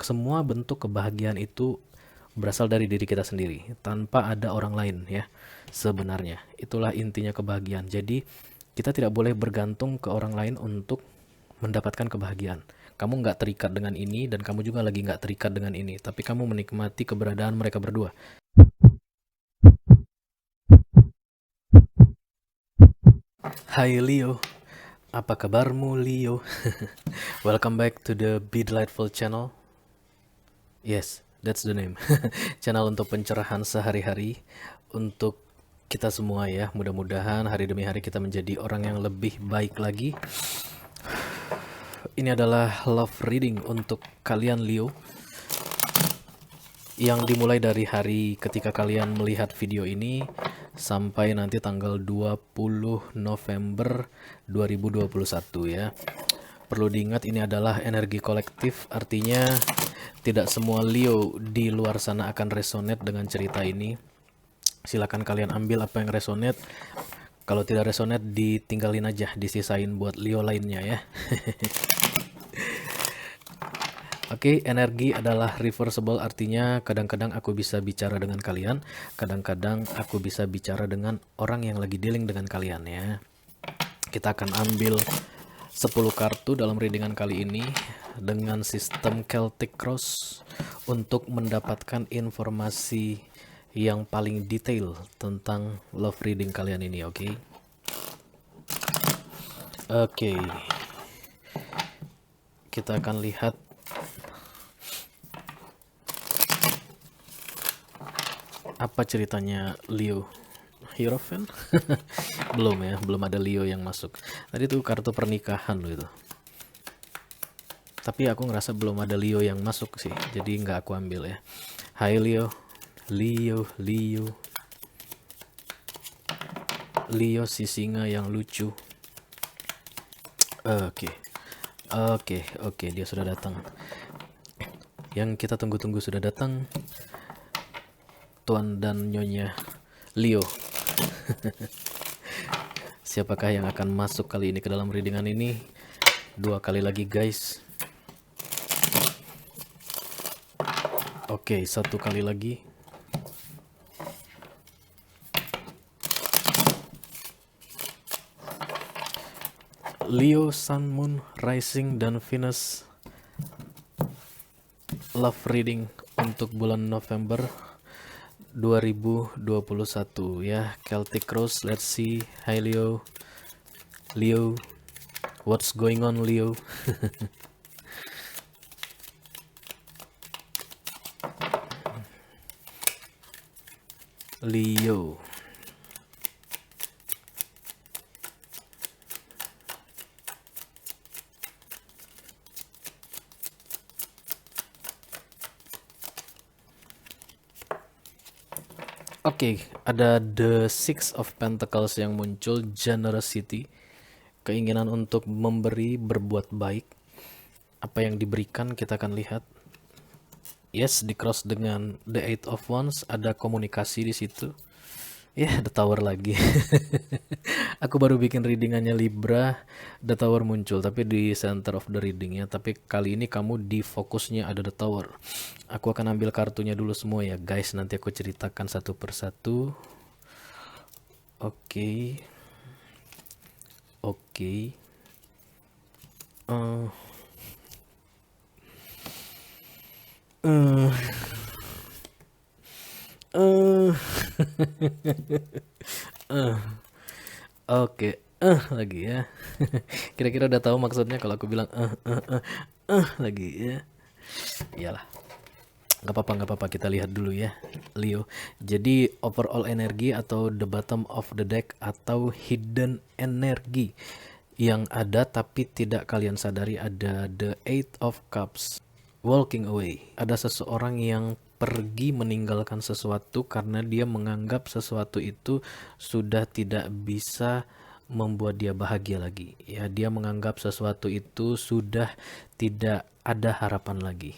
Semua bentuk kebahagiaan itu berasal dari diri kita sendiri, tanpa ada orang lain ya. Sebenarnya, itulah intinya kebahagiaan. Jadi, kita tidak boleh bergantung ke orang lain untuk mendapatkan kebahagiaan. Kamu nggak terikat dengan ini, dan kamu juga lagi nggak terikat dengan ini. Tapi kamu menikmati keberadaan mereka berdua. Hai Leo, apa kabarmu Leo? Welcome back to the Be Delightful channel. Yes, that's the name. Channel untuk pencerahan sehari-hari untuk kita semua ya. Mudah-mudahan hari demi hari kita menjadi orang yang lebih baik lagi. Ini adalah love reading untuk kalian Leo, yang dimulai dari hari ketika kalian melihat video ini sampai nanti tanggal 20 November 2021 ya. Perlu diingat ini adalah energi kolektif, artinya tidak semua Leo di luar sana akan resonate dengan cerita ini. Silakan kalian ambil apa yang resonate. Kalau tidak resonate ditinggalin aja, disisain buat Leo lainnya ya. Oke, energi adalah reversible, artinya kadang-kadang aku bisa bicara dengan kalian, kadang-kadang aku bisa bicara dengan orang yang lagi dealing dengan kalian ya. Kita akan ambil 10 kartu dalam readingan kali ini dengan sistem Celtic Cross untuk mendapatkan informasi yang paling detail tentang love reading kalian ini, oke? Oke. Kita akan lihat apa ceritanya Leo. Hierophant? Belum ya, belum ada Leo yang masuk. Tadi tuh kartu pernikahan loh itu. Tapi aku ngerasa belum ada Leo yang masuk sih, jadi nggak aku ambil ya. Hai Leo. Leo si singa yang lucu. Oke, dia sudah datang. Yang kita tunggu-tunggu sudah datang. Tuan dan Nyonya Leo. Siapakah yang akan masuk kali ini ke dalam readingan ini? 2 kali lagi guys. Oke, 1 kali lagi. Leo, Sun, Moon, Rising, dan Venus love reading untuk bulan November 2021 ya. Celtic Cross, let's see. Hi Leo, what's going on Leo? Leo. Oke, ada the Six of Pentacles yang muncul, generosity, keinginan untuk memberi, berbuat baik. Apa yang diberikan kita akan lihat. Yes, di cross dengan the Eight of Wands, ada komunikasi di situ. Ya, The Tower lagi. Aku baru bikin readingannya Libra, The Tower muncul, tapi di center of the readingnya. Tapi kali ini kamu di fokusnya ada The Tower. Aku akan ambil kartunya dulu semua ya guys, nanti aku ceritakan satu persatu. Oke. Oke, lagi ya. Kira-kira udah tahu maksudnya kalau aku bilang lagi ya. Iyalah. Nggak apa-apa, kita lihat dulu ya, Leo. Jadi overall energi atau the bottom of the deck atau hidden energi yang ada tapi tidak kalian sadari, ada the Eight of Cups. Walking away. Ada seseorang yang pergi meninggalkan sesuatu karena dia menganggap sesuatu itu sudah tidak bisa membuat dia bahagia lagi. Ya, dia menganggap sesuatu itu sudah tidak ada harapan lagi.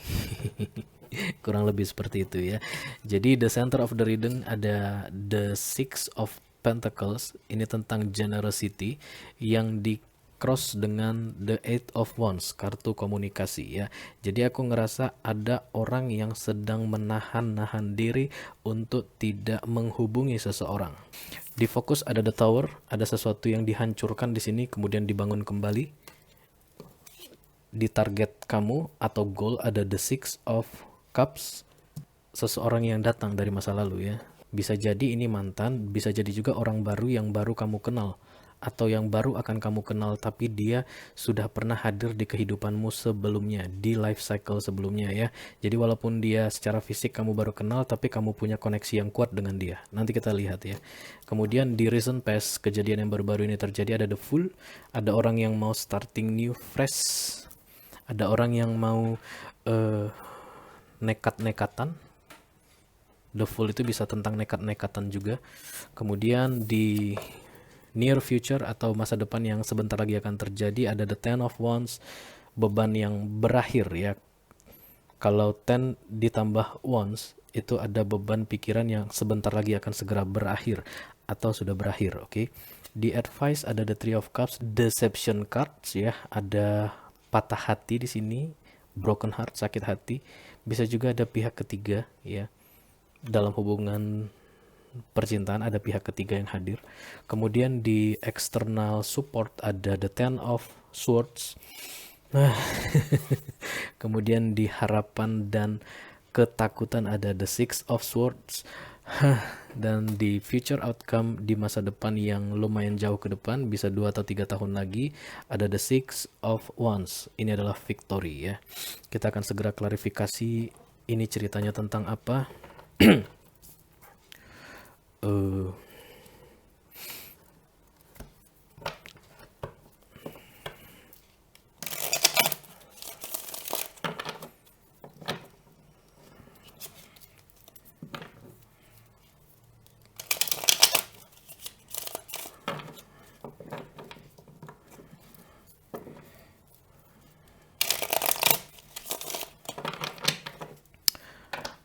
Kurang lebih seperti itu ya. Jadi the center of the reading ada the Six of Pentacles. Ini tentang generosity yang di cross dengan the Eight of Wands, kartu komunikasi ya. Jadi aku ngerasa ada orang yang sedang menahan-nahan diri untuk tidak menghubungi seseorang. Di fokus ada the Tower, ada sesuatu yang dihancurkan di sini kemudian dibangun kembali. Di target kamu atau goal ada the Six of Cups, seseorang yang datang dari masa lalu ya. Bisa jadi ini mantan, bisa jadi juga orang baru yang baru kamu kenal, atau yang baru akan kamu kenal tapi dia sudah pernah hadir di kehidupanmu sebelumnya, di life cycle sebelumnya ya. Jadi walaupun dia secara fisik kamu baru kenal, tapi kamu punya koneksi yang kuat dengan dia. Nanti kita lihat ya. Kemudian di recent past, kejadian yang baru-baru ini terjadi, ada the Fool, ada orang yang mau starting new fresh, ada orang yang mau nekat-nekatan. The Fool itu bisa tentang nekat-nekatan juga. Kemudian di near future atau masa depan yang sebentar lagi akan terjadi, ada the Ten of Wands, beban yang berakhir ya. Kalau 10 ditambah Wands itu ada beban pikiran yang sebentar lagi akan segera berakhir atau sudah berakhir, oke. Di advice ada the Three of Cups, deception cards ya, ada patah hati di sini, broken heart, sakit hati. Bisa juga ada pihak ketiga ya. Dalam hubungan percintaan ada pihak ketiga yang hadir. Kemudian di external support ada the Ten of Swords. Kemudian di harapan dan ketakutan ada the Six of Swords. Dan di future outcome, di masa depan yang lumayan jauh ke depan, bisa 2 atau 3 tahun lagi, ada the Six of Wands. Ini adalah victory ya. Kita akan segera klarifikasi ini ceritanya tentang apa.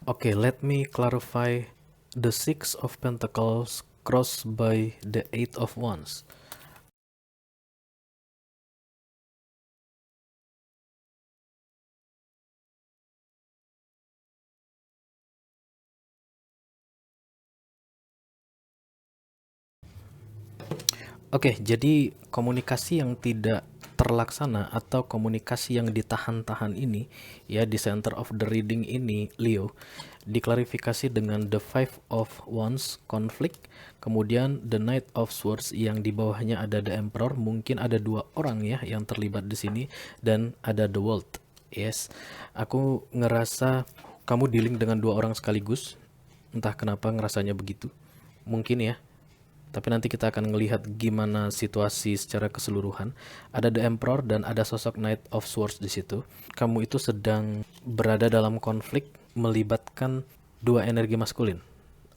Okay, let me clarify. The Six of Pentacles crossed by the Eight of Wands. Oke, jadi komunikasi yang tidak terlaksana atau komunikasi yang ditahan-tahan ini ya, di center of the reading ini Leo diklarifikasi dengan the Five of Wands, konflik, kemudian the Knight of Swords yang di bawahnya ada the Emperor, mungkin ada 2 orang ya yang terlibat di sini, dan ada the World. Yes, aku ngerasa kamu dealing dengan 2 orang sekaligus. Entah kenapa ngerasanya begitu. Mungkin ya. Tapi nanti kita akan melihat gimana situasi secara keseluruhan. Ada the Emperor dan ada sosok Knight of Swords di situ. Kamu itu sedang berada dalam konflik melibatkan 2 energi maskulin.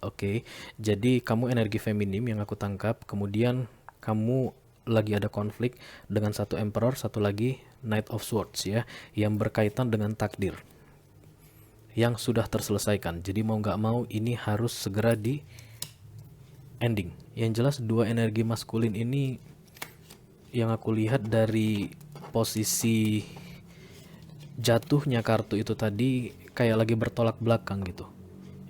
Oke, jadi kamu energi feminim yang aku tangkap. Kemudian kamu lagi ada konflik dengan satu Emperor, satu lagi Knight of Swords ya, yang berkaitan dengan takdir yang sudah terselesaikan. Jadi mau nggak mau ini harus segera di ending. Yang jelas 2 energi maskulin ini yang aku lihat dari posisi jatuhnya kartu itu tadi kayak lagi bertolak belakang gitu.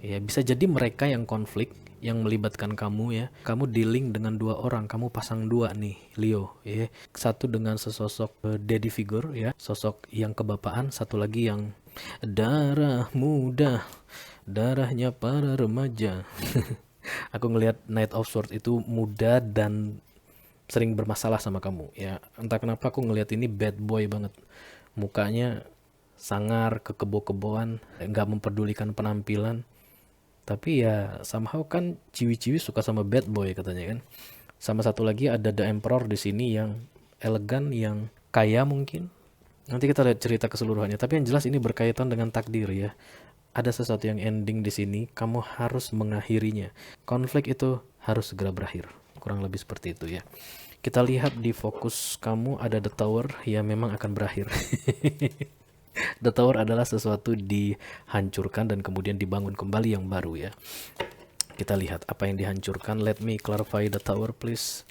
Ya, bisa jadi mereka yang konflik yang melibatkan kamu ya. Kamu dealing dengan 2 orang, kamu pasang 2 nih, Leo ya. Satu dengan sesosok daddy figure ya, sosok yang kebapaan, satu lagi yang darah muda, darahnya para remaja. Aku ngelihat Knight of Swords itu muda dan sering bermasalah sama kamu ya. Entah kenapa aku ngelihat ini bad boy banget. Mukanya sangar, kekebo-keboan, nggak memperdulikan penampilan. Tapi ya somehow kan ciwi-ciwi suka sama bad boy katanya kan. Sama satu lagi ada the Emperor di sini yang elegan, yang kaya mungkin. Nanti kita lihat cerita keseluruhannya. Tapi yang jelas ini berkaitan dengan takdir ya. Ada sesuatu yang ending di sini, kamu harus mengakhirinya. Konflik itu harus segera berakhir. Kurang lebih seperti itu ya. Kita lihat di fokus kamu ada the Tower, ya memang akan berakhir. The Tower adalah sesuatu dihancurkan dan kemudian dibangun kembali yang baru ya. Kita lihat apa yang dihancurkan. Let me clarify the Tower please.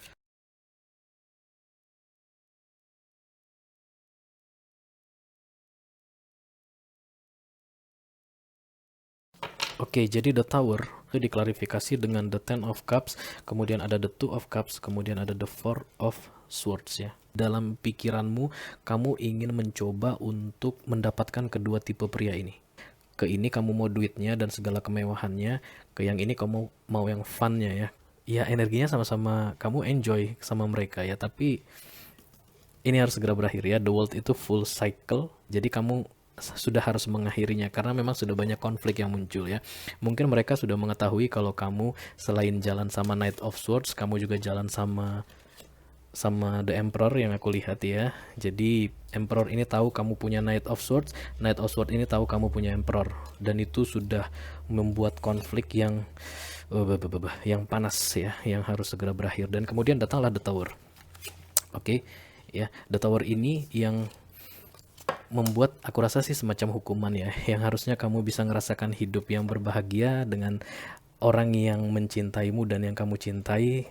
Oke, jadi The Tower itu diklarifikasi dengan the Ten of Cups, kemudian ada the Two of Cups, kemudian ada the Four of Swords ya. Dalam pikiranmu, kamu ingin mencoba untuk mendapatkan kedua tipe pria ini. Ke ini kamu mau duitnya dan segala kemewahannya, ke yang ini kamu mau yang funnya ya. Ya energinya sama-sama kamu enjoy sama mereka ya, tapi ini harus segera berakhir ya. The world itu full cycle, jadi kamu sudah harus mengakhirinya karena memang sudah banyak konflik yang muncul ya. Mungkin mereka sudah mengetahui kalau kamu selain jalan sama Knight of Swords, kamu juga jalan sama The Emperor yang aku lihat ya. Jadi Emperor ini tahu kamu punya Knight of Swords, Knight of Swords ini tahu kamu punya Emperor, dan itu sudah membuat konflik yang panas ya, yang harus segera berakhir. Dan kemudian datanglah The Tower. Oke, ya, The Tower ini yang membuat aku rasa sih semacam hukuman ya, yang harusnya kamu bisa ngerasakan hidup yang berbahagia dengan orang yang mencintaimu dan yang kamu cintai,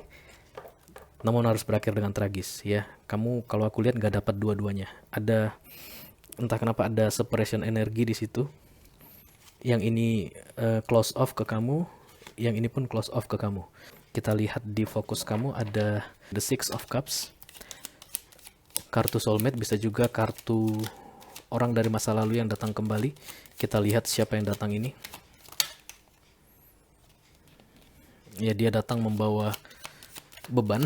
namun harus berakhir dengan tragis ya. Kamu kalau aku lihat nggak dapat dua-duanya. Ada entah kenapa ada separation energi di situ. Yang ini close off ke kamu, yang ini pun close off ke kamu. Kita lihat di fokus kamu ada the Six of Cups. Kartu soulmate, bisa juga kartu orang dari masa lalu yang datang kembali. Kita lihat siapa yang datang ini. Ya, dia datang membawa beban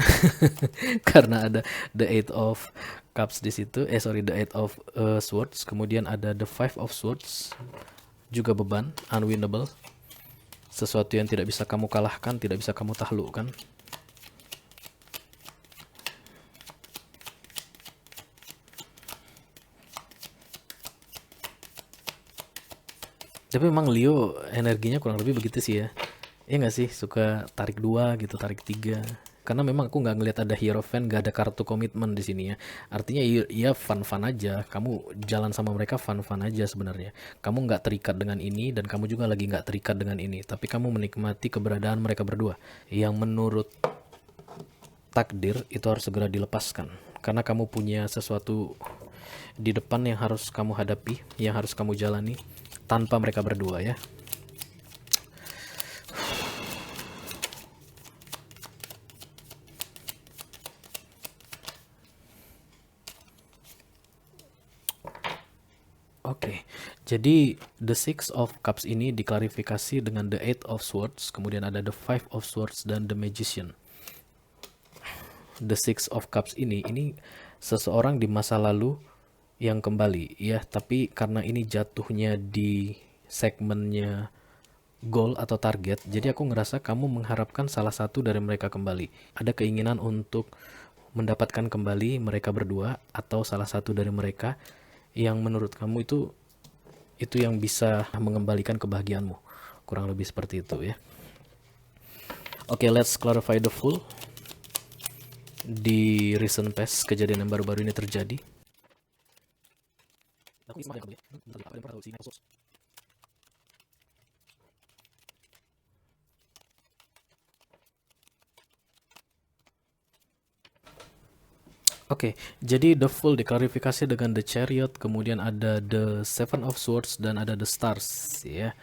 karena ada the Eight of Cups di situ. The Eight of Swords. Kemudian ada the Five of Swords, juga beban, unwinnable. Sesuatu yang tidak bisa kamu kalahkan, tidak bisa kamu taklukkan. Tapi memang Leo energinya kurang lebih begitu sih ya. Iya nggak sih, suka tarik dua gitu, tarik tiga. Karena memang aku nggak ngelihat ada Hierophant, nggak ada kartu komitmen di sini ya. Artinya ya fun-fun aja. Kamu jalan sama mereka fun-fun aja sebenarnya. Kamu nggak terikat dengan ini dan kamu juga lagi nggak terikat dengan ini. Tapi kamu menikmati keberadaan mereka berdua. Yang menurut takdir itu harus segera dilepaskan. Karena kamu punya sesuatu di depan yang harus kamu hadapi, yang harus kamu jalani tanpa mereka berdua ya. Oke, jadi the Six of Cups ini diklarifikasi dengan the Eight of Swords, kemudian ada the Five of Swords dan the Magician. The Six of Cups ini seseorang di masa lalu yang kembali ya, tapi karena ini jatuhnya di segmennya goal atau target, jadi aku ngerasa kamu mengharapkan salah satu dari mereka kembali. Ada keinginan untuk mendapatkan kembali mereka berdua atau salah satu dari mereka yang menurut kamu itu yang bisa mengembalikan kebahagiaanmu. Kurang lebih seperti itu ya. Oke, let's clarify the full. Di recent past, kejadian yang baru-baru ini terjadi. Oke, jadi the full diklarifikasi dengan the Chariot, kemudian ada the Seven of Swords dan ada the Stars ya.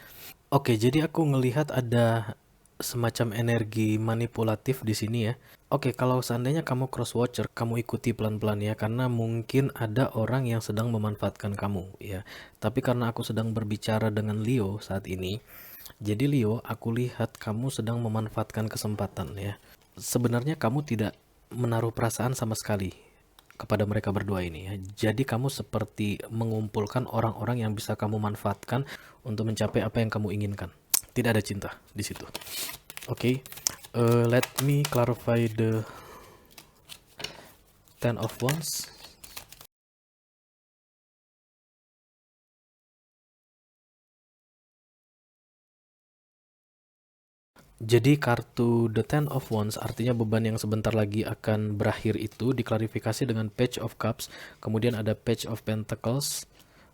Oke, jadi aku ngelihat ada semacam energi manipulatif di sini ya. Oke, kalau seandainya kamu cross watcher, kamu ikuti pelan-pelan ya, karena mungkin ada orang yang sedang memanfaatkan kamu ya. Tapi karena aku sedang berbicara dengan Leo saat ini, jadi Leo, aku lihat kamu sedang memanfaatkan kesempatan ya. Sebenarnya kamu tidak menaruh perasaan sama sekali kepada mereka berdua ini ya. Jadi kamu seperti mengumpulkan orang-orang yang bisa kamu manfaatkan untuk mencapai apa yang kamu inginkan. Tidak ada cinta di situ. Oke, let me clarify the Ten of Wands. Jadi kartu The Ten of Wands artinya beban yang sebentar lagi akan berakhir itu diklarifikasi dengan Page of Cups, kemudian ada Page of Pentacles,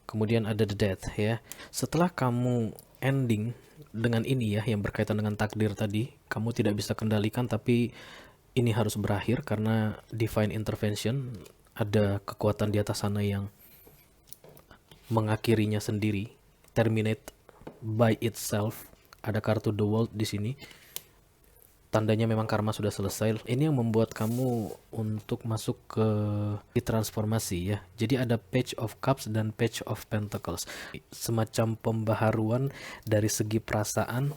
kemudian ada The Death ya. Setelah kamu ending dengan ini ya, yang berkaitan dengan takdir tadi, kamu tidak bisa kendalikan tapi ini harus berakhir karena divine intervention, ada kekuatan di atas sana yang mengakhirinya sendiri, terminate by itself, Ada kartu The World di sini. Tandanya memang karma sudah selesai. Ini yang membuat kamu untuk masuk ke transformasi ya. Jadi ada Page of Cups dan Page of Pentacles. Semacam pembaharuan dari segi perasaan,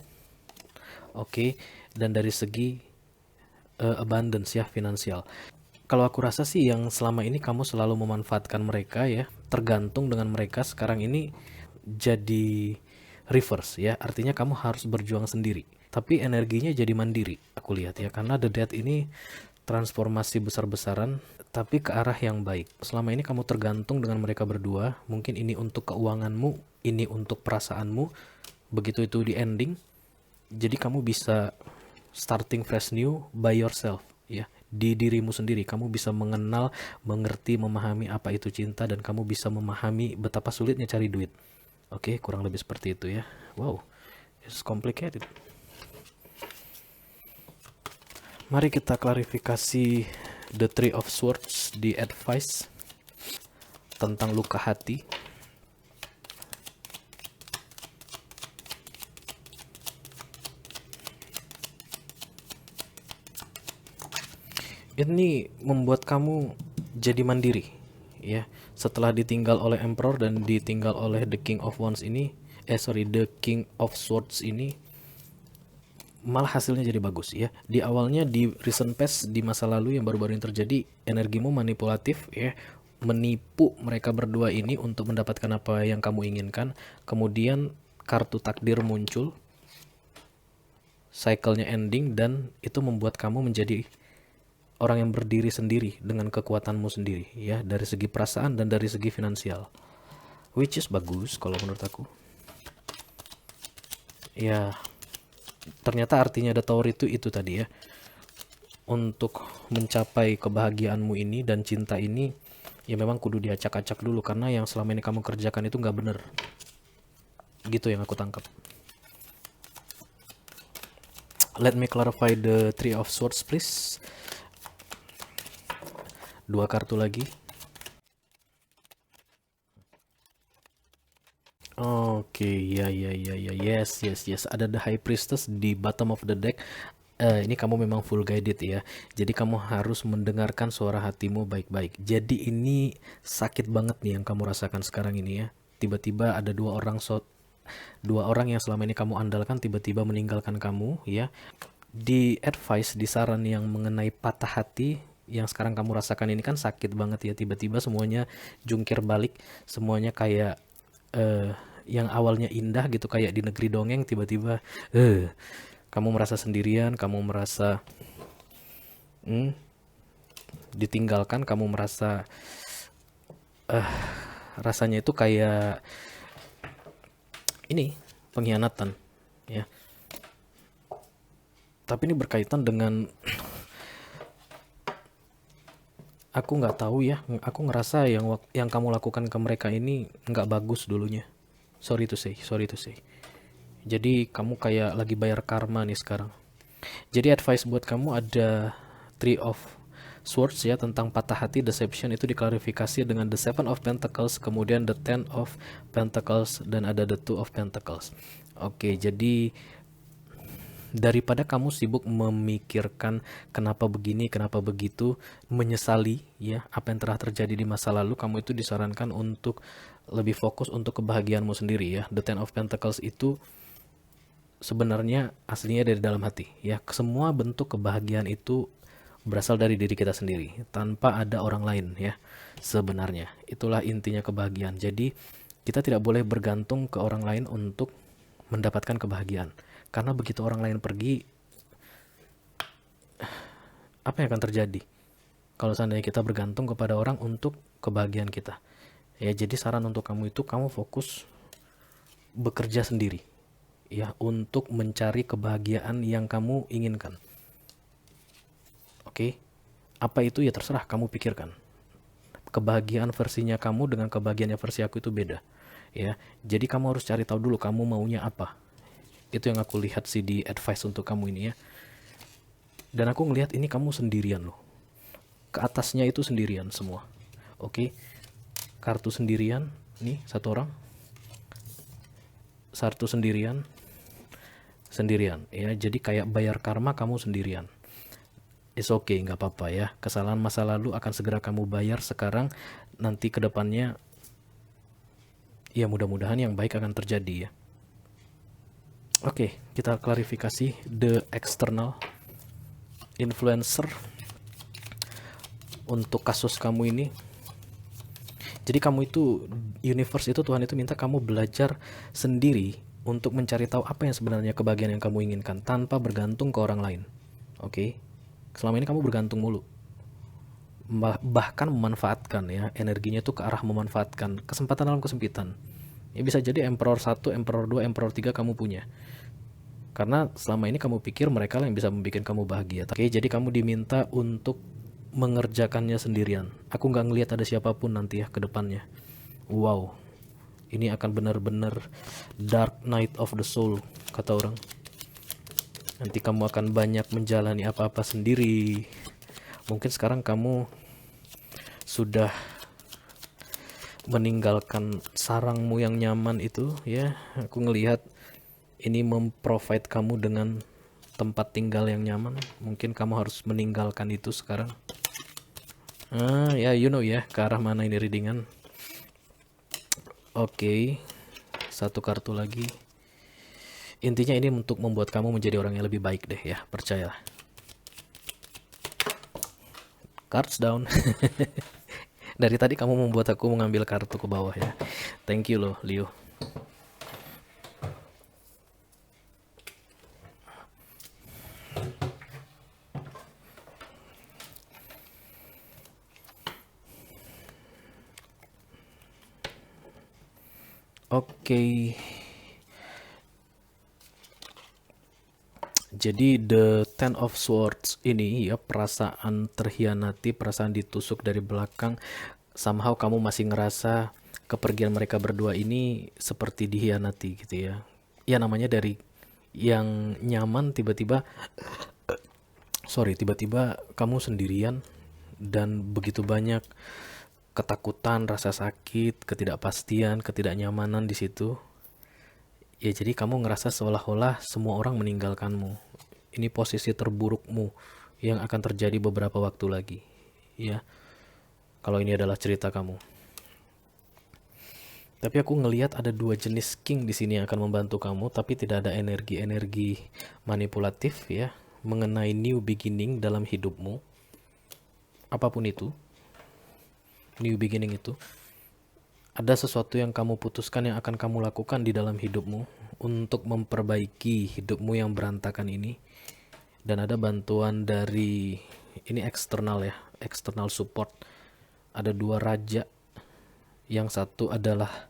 oke, dan dari segi abundance ya, finansial. Kalau aku rasa sih yang selama ini kamu selalu memanfaatkan mereka ya, tergantung dengan mereka, sekarang ini jadi reverse ya. Artinya kamu harus berjuang sendiri. Tapi energinya jadi mandiri, aku lihat ya. Karena The Death ini transformasi besar-besaran, tapi ke arah yang baik. Selama ini kamu tergantung dengan mereka berdua. Mungkin ini untuk keuanganmu, ini untuk perasaanmu. Begitu itu di ending, jadi kamu bisa starting fresh new by yourself ya, di dirimu sendiri. Kamu bisa mengenal, mengerti, memahami apa itu cinta, dan kamu bisa memahami betapa sulitnya cari duit. Oke, kurang lebih seperti itu ya. Wow, it's complicated. Mari kita klarifikasi The Three of Swords di advice tentang luka hati. Ini membuat kamu jadi mandiri ya. Setelah ditinggal oleh Emperor dan ditinggal oleh The King of Wands ini, The King of Swords ini, malah hasilnya jadi bagus ya. Di awalnya di recent past, di masa lalu yang baru-baru ini terjadi, energimu manipulatif ya, menipu mereka berdua ini untuk mendapatkan apa yang kamu inginkan. Kemudian kartu takdir muncul, cycle-nya ending, dan itu membuat kamu menjadi orang yang berdiri sendiri dengan kekuatanmu sendiri ya, dari segi perasaan dan dari segi finansial, which is bagus kalau menurut aku ya. Ternyata artinya The Tower itu tadi ya, untuk mencapai kebahagiaanmu ini dan cinta ini ya memang kudu diacak-acak dulu, karena yang selama ini kamu kerjakan itu nggak bener gitu yang aku tangkap. Let me clarify the Three of Swords please. Dua kartu lagi. Oke, ya, yes. Ada The High Priestess di bottom of the deck. Ini kamu memang full guided ya. Jadi kamu harus mendengarkan suara hatimu baik-baik. Jadi ini sakit banget nih yang kamu rasakan sekarang ini ya. Tiba-tiba ada dua orang yang selama ini kamu andalkan tiba-tiba meninggalkan kamu ya. Di advice, di saran yang mengenai patah hati yang sekarang kamu rasakan ini kan sakit banget ya. Tiba-tiba semuanya jungkir balik, semuanya kayak yang awalnya indah gitu, kayak di negeri dongeng, tiba-tiba kamu merasa sendirian, kamu merasa ditinggalkan, kamu merasa rasanya itu kayak ini pengkhianatan ya. Tapi ini berkaitan dengan aku nggak tahu ya, aku ngerasa yang kamu lakukan ke mereka ini nggak bagus dulunya. Sorry to say. Jadi kamu kayak lagi bayar karma nih sekarang. Jadi advice buat kamu ada Three of Swords ya, tentang patah hati, deception, itu diklarifikasi dengan the Seven of Pentacles, kemudian the Ten of Pentacles, dan ada the Two of Pentacles. Oke, jadi daripada kamu sibuk memikirkan kenapa begini, kenapa begitu, menyesali ya apa yang telah terjadi di masa lalu, kamu itu disarankan untuk lebih fokus untuk kebahagiaanmu sendiri ya. The Ten of Pentacles itu sebenarnya aslinya dari dalam hati ya. Semua bentuk kebahagiaan itu berasal dari diri kita sendiri tanpa ada orang lain ya. Sebenarnya itulah intinya kebahagiaan. Jadi kita tidak boleh bergantung ke orang lain untuk mendapatkan kebahagiaan, karena begitu orang lain pergi, apa yang akan terjadi kalau seandainya kita bergantung kepada orang untuk kebahagiaan kita ya. Jadi saran untuk kamu itu, kamu fokus bekerja sendiri ya, untuk mencari kebahagiaan yang kamu inginkan. Oke, apa itu ya terserah kamu pikirkan. Kebahagiaan versinya kamu dengan kebahagiaannya versi aku itu beda ya. Jadi kamu harus cari tahu dulu kamu maunya apa. Itu yang aku lihat sih di advice untuk kamu ini ya. Dan aku ngelihat ini kamu sendirian loh. Ke atasnya itu sendirian semua. Oke, kartu sendirian nih, satu orang, satu sendirian, sendirian ya. Jadi kayak bayar karma kamu sendirian. It's okay, nggak apa-apa ya. Kesalahan masa lalu akan segera kamu bayar sekarang, nanti ke depannya ya mudah-mudahan yang baik akan terjadi ya. Oke, kita klarifikasi the external influencer untuk kasus kamu ini. Jadi kamu itu, universe itu, Tuhan itu minta kamu belajar sendiri untuk mencari tahu apa yang sebenarnya kebahagiaan yang kamu inginkan tanpa bergantung ke orang lain. Oke? Selama ini kamu bergantung mulu. Bahkan memanfaatkan ya, energinya tuh ke arah memanfaatkan kesempatan dalam kesempitan. Ya bisa jadi Emperor 1, Emperor 2, Emperor 3 kamu punya. Karena selama ini kamu pikir mereka lah yang bisa membuat kamu bahagia. Oke, jadi kamu diminta untuk mengerjakannya sendirian. Aku nggak ngelihat ada siapapun nanti ya ke depannya. Wow, ini akan benar-benar dark night of the soul, kata orang. Nanti kamu akan banyak menjalani apa-apa sendiri. Mungkin sekarang kamu sudah meninggalkan sarangmu yang nyaman itu ya. Aku ngelihat ini memprovide kamu dengan tempat tinggal yang nyaman. Mungkin kamu harus meninggalkan itu sekarang. Ya, you know ya, ke arah mana ini readingan. Oke, satu kartu lagi. Intinya ini untuk membuat kamu menjadi orang yang lebih baik deh ya, percayalah. Cards down. Dari tadi kamu membuat aku mengambil kartu ke bawah ya. Thank you loh, Leo. Oke. Jadi the Ten of Swords ini ya, perasaan terhianati, perasaan ditusuk dari belakang. Somehow kamu masih ngerasa kepergian mereka berdua ini seperti dihianati gitu ya. Ya namanya dari yang nyaman tiba-tiba kamu sendirian dan begitu banyak ketakutan, rasa sakit, ketidakpastian, ketidaknyamanan di situ. Ya jadi kamu ngerasa seolah-olah semua orang meninggalkanmu. Ini posisi terburukmu yang akan terjadi beberapa waktu lagi. Ya, kalau ini adalah cerita kamu. Tapi aku ngelihat ada dua jenis king di sini yang akan membantu kamu, tapi tidak ada energi-energi manipulatif ya, mengenai new beginning dalam hidupmu. Apapun itu, new beginning itu. Ada sesuatu yang kamu putuskan yang akan kamu lakukan di dalam hidupmu untuk memperbaiki hidupmu yang berantakan ini. Dan ada bantuan dari, ini eksternal ya, eksternal support. Ada dua raja. Yang satu adalah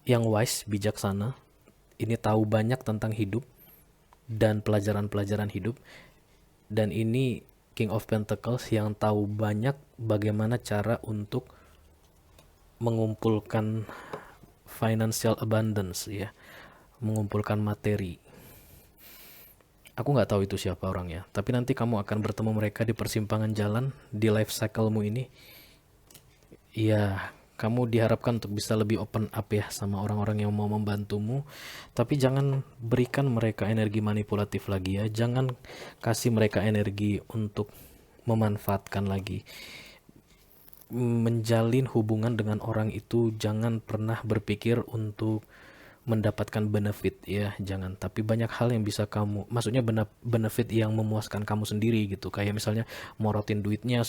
yang wise, bijaksana. Ini tahu banyak tentang hidup dan pelajaran-pelajaran hidup. Dan ini King of Pentacles yang tahu banyak bagaimana cara untuk mengumpulkan financial abundance ya, mengumpulkan materi. Aku nggak tahu itu siapa orangnya, tapi nanti kamu akan bertemu mereka di persimpangan jalan di life cyclemu ini. Ya, kamu diharapkan untuk bisa lebih open up ya sama orang-orang yang mau membantumu, tapi jangan berikan mereka energi manipulatif lagi ya, jangan kasih mereka energi untuk memanfaatkan lagi. Menjalin hubungan dengan orang itu jangan pernah berpikir untuk mendapatkan benefit ya, jangan. Tapi banyak hal yang bisa kamu, maksudnya benefit yang memuaskan kamu sendiri gitu, kayak misalnya morotin duitnya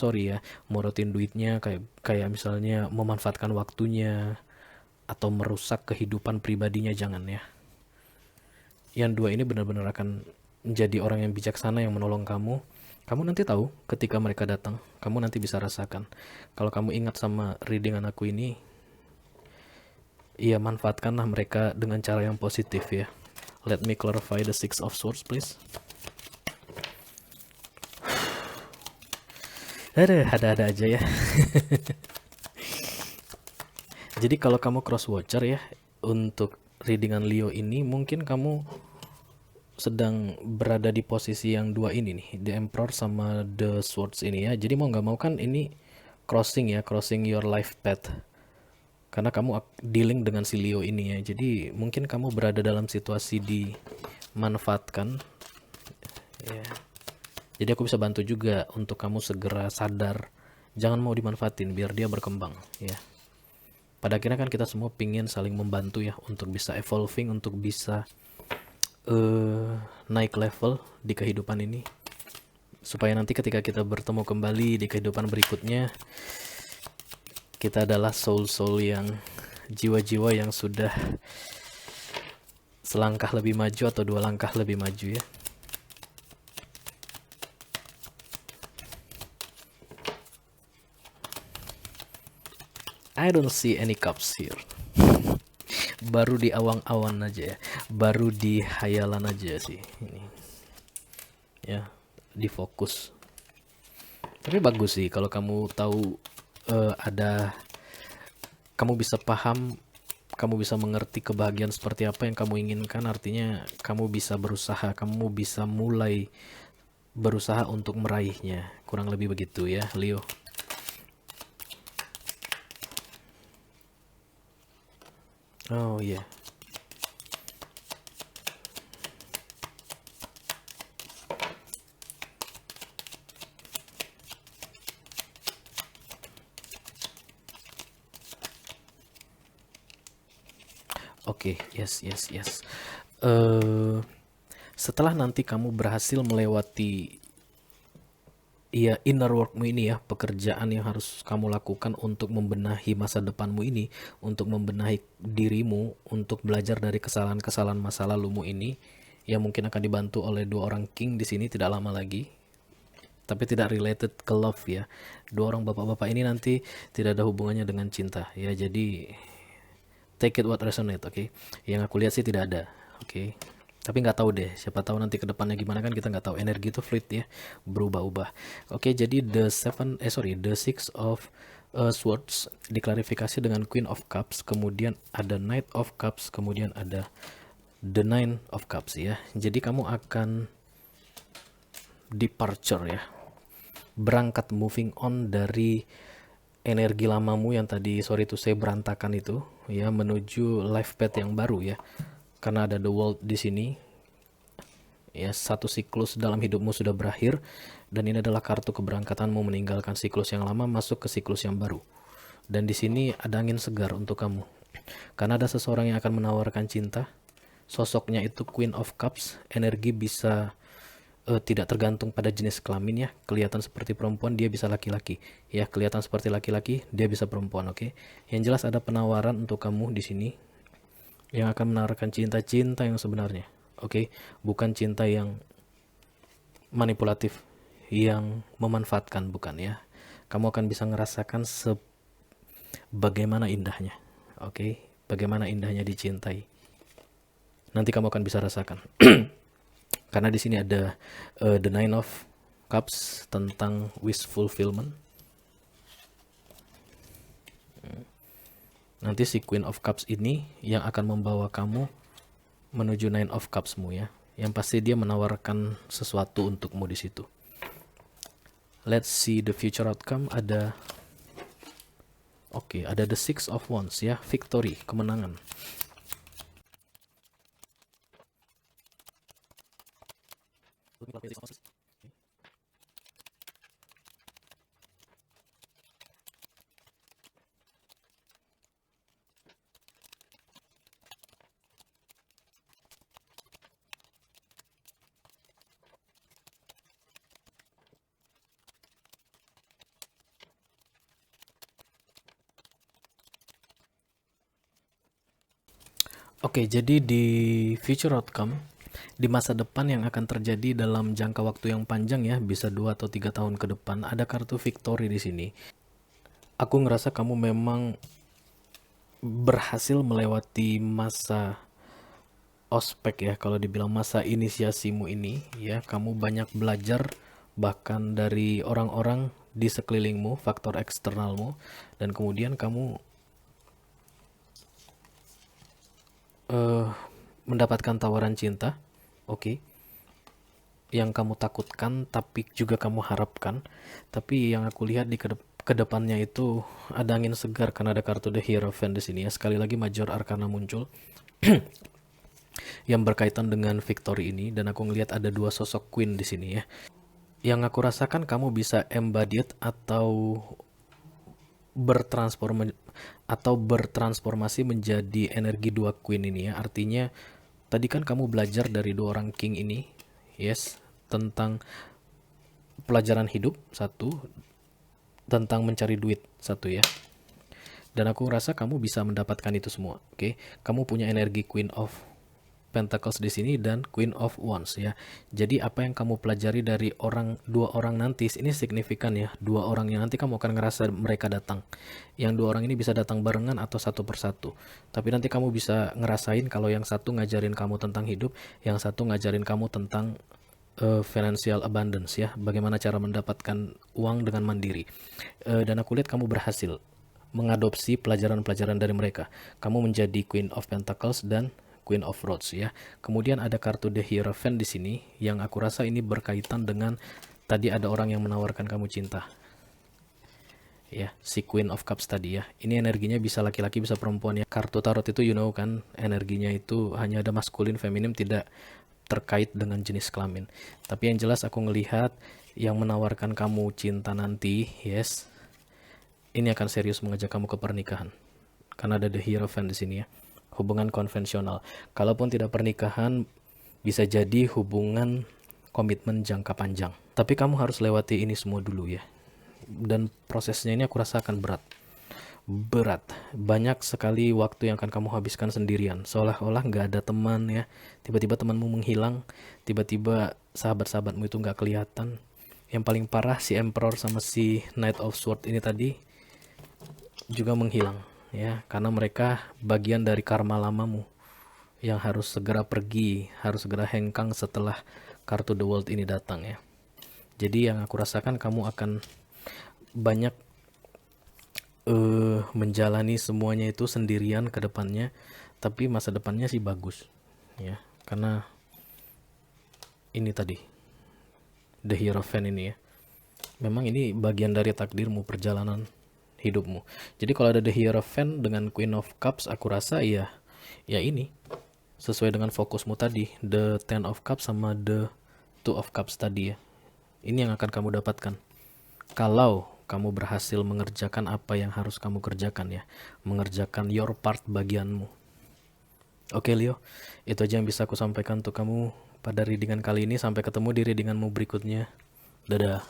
kayak misalnya memanfaatkan waktunya atau merusak kehidupan pribadinya, jangan ya. Yang dua ini benar-benar akan menjadi orang yang bijaksana yang menolong kamu. Kamu nanti tahu ketika mereka datang, kamu nanti bisa rasakan. Kalau kamu ingat sama readingan aku ini, ya manfaatkanlah mereka dengan cara yang positif ya. Let me clarify the Six of Swords please. Ada aja ya. Jadi kalau kamu cross watcher ya, untuk readingan Leo ini mungkin kamu sedang berada di posisi yang dua ini nih, The Emperor sama The Swords ini ya. Jadi mau nggak mau kan ini crossing ya, crossing your life path. Karena kamu dealing dengan si Leo ini ya. Jadi mungkin kamu berada dalam situasi di manfaatkan ya. Jadi aku bisa bantu juga untuk kamu segera sadar, jangan mau dimanfaatin biar dia berkembang ya. Pada akhirnya kan kita semua pingin saling membantu ya, untuk bisa evolving, untuk bisa naik level di kehidupan ini, supaya nanti ketika kita bertemu kembali di kehidupan berikutnya, kita adalah soul-soul yang, jiwa-jiwa yang sudah selangkah lebih maju atau 2 langkah lebih maju ya. I don't see any cups here. Baru di awang-awan aja ya, baru di hayalan aja sih ini ya, di fokus. Tapi bagus sih kalau kamu tahu ada, kamu bisa paham, kamu bisa mengerti kebahagiaan seperti apa yang kamu inginkan. Artinya kamu bisa berusaha, kamu bisa mulai berusaha untuk meraihnya, kurang lebih begitu ya Leo. Oh iya. Yeah. Oke, yes. Setelah nanti kamu berhasil melewati ya inner workmu ini ya, pekerjaan yang harus kamu lakukan untuk membenahi masa depanmu ini, untuk membenahi dirimu, untuk belajar dari kesalahan-kesalahan masa lalumu ini, yang mungkin akan dibantu oleh 2 orang king di sini tidak lama lagi. Tapi tidak related ke love ya. 2 orang bapak-bapak ini nanti tidak ada hubungannya dengan cinta ya. Jadi take it what resonate, oke. Yang aku lihat sih tidak ada, oke. Tapi nggak tahu deh, siapa tahu nanti ke depannya gimana, kan kita nggak tahu, energi itu fluid ya, berubah-ubah. Oke, jadi the six of swords diklarifikasi dengan Queen of Cups, kemudian ada Knight of Cups, kemudian ada the Nine of Cups ya. Jadi kamu akan departure ya, berangkat, moving on dari energi lamamu yang tadi sorry to say berantakan itu ya, menuju life path yang baru ya. Karena ada the world di sini ya, satu siklus dalam hidupmu sudah berakhir, dan ini adalah kartu keberangkatanmu meninggalkan siklus yang lama masuk ke siklus yang baru. Dan di sini ada angin segar untuk kamu, karena ada seseorang yang akan menawarkan cinta. Sosoknya itu Queen of Cups, energi bisa tidak tergantung pada jenis kelamin ya. Kelihatan seperti perempuan, dia bisa laki-laki ya. Kelihatan seperti laki-laki, dia bisa perempuan, oke. Yang jelas ada penawaran untuk kamu di sini yang akan menawarkan cinta-cinta yang sebenarnya, oke. Bukan cinta yang manipulatif, yang memanfaatkan, bukan ya. Kamu akan bisa ngerasakan bagaimana indahnya, oke. Bagaimana indahnya dicintai. Nanti kamu akan bisa rasakan. Karena di sini ada the Nine of Cups tentang wish fulfillment. Nanti si Queen of Cups ini yang akan membawa kamu menuju Nine of Cupsmu ya. Yang pasti dia menawarkan sesuatu untukmu di situ. Let's see the future outcome. Ada ada the Six of Wands ya, victory, kemenangan. Oke, jadi di future outcome, di masa depan yang akan terjadi dalam jangka waktu yang panjang ya, bisa 2 atau 3 tahun ke depan, ada kartu victory di sini. Aku ngerasa kamu memang berhasil melewati masa ospek ya, kalau dibilang masa inisiasimu ini ya. Kamu banyak belajar bahkan dari orang-orang di sekelilingmu, faktor eksternalmu, dan kemudian kamu mendapatkan tawaran cinta, oke, yang kamu takutkan tapi juga kamu harapkan. Tapi yang aku lihat di kedepannya itu ada angin segar, karena ada kartu The Hierophant di sini ya. Sekali lagi Major Arcana muncul. yang berkaitan dengan victory ini, dan aku ngelihat ada dua sosok queen di sini ya. Yang aku rasakan kamu bisa embodied bertransformasi menjadi energi dua queen ini ya. Artinya tadi kan kamu belajar dari dua orang king ini, yes, tentang pelajaran hidup satu, tentang mencari duit satu ya. Dan aku rasa kamu bisa mendapatkan itu semua. Oke, kamu punya energi Queen of Pentacles di sini dan Queen of Wands ya. Jadi apa yang kamu pelajari dari dua orang nanti ini signifikan ya. Dua orang yang nanti kamu akan ngerasa mereka datang. Yang dua orang ini bisa datang barengan atau satu persatu. Tapi nanti kamu bisa ngerasain kalau yang satu ngajarin kamu tentang hidup, yang satu ngajarin kamu tentang financial abundance ya. Bagaimana cara mendapatkan uang dengan mandiri. Dan aku lihat kamu berhasil mengadopsi pelajaran-pelajaran dari mereka. Kamu menjadi Queen of Pentacles dan Queen of Rods ya. Kemudian ada kartu The Hierophant di sini yang aku rasa ini berkaitan dengan tadi ada orang yang menawarkan kamu cinta. Ya, si Queen of Cups tadi ya. Ini energinya bisa laki-laki bisa perempuan ya. Kartu tarot itu you know kan, energinya itu hanya ada maskulin, feminim, tidak terkait dengan jenis kelamin. Tapi yang jelas aku ngelihat yang menawarkan kamu cinta nanti, yes, ini akan serius mengajak kamu ke pernikahan. Karena ada The Hierophant di sini ya. Hubungan konvensional. Kalaupun tidak pernikahan, bisa jadi hubungan komitmen jangka panjang. Tapi kamu harus lewati ini semua dulu ya. Dan prosesnya ini aku rasa akan berat. Banyak sekali waktu yang akan kamu habiskan sendirian. Seolah-olah nggak ada teman ya. Tiba-tiba temanmu menghilang. Tiba-tiba sahabat-sahabatmu itu nggak kelihatan. Yang paling parah si Emperor sama si Knight of Swords ini tadi juga menghilang ya, karena mereka bagian dari karma lamamu yang harus segera pergi, harus segera hengkang setelah kartu The World ini datang ya. Jadi yang aku rasakan kamu akan banyak menjalani semuanya itu sendirian ke depannya, tapi masa depannya sih bagus ya, karena ini tadi The Hierophant ini ya, memang ini bagian dari takdirmu, perjalanan hidupmu. Jadi kalau ada The Hierophant dengan Queen of Cups, aku rasa ya ini sesuai dengan fokusmu tadi, The Ten of Cups sama The Two of Cups tadi ya. Ini yang akan kamu dapatkan kalau kamu berhasil mengerjakan apa yang harus kamu kerjakan ya, mengerjakan your part bagianmu. Oke Leo, itu aja yang bisa aku sampaikan untuk kamu pada readingan kali ini. Sampai ketemu di readinganmu berikutnya. Dadah.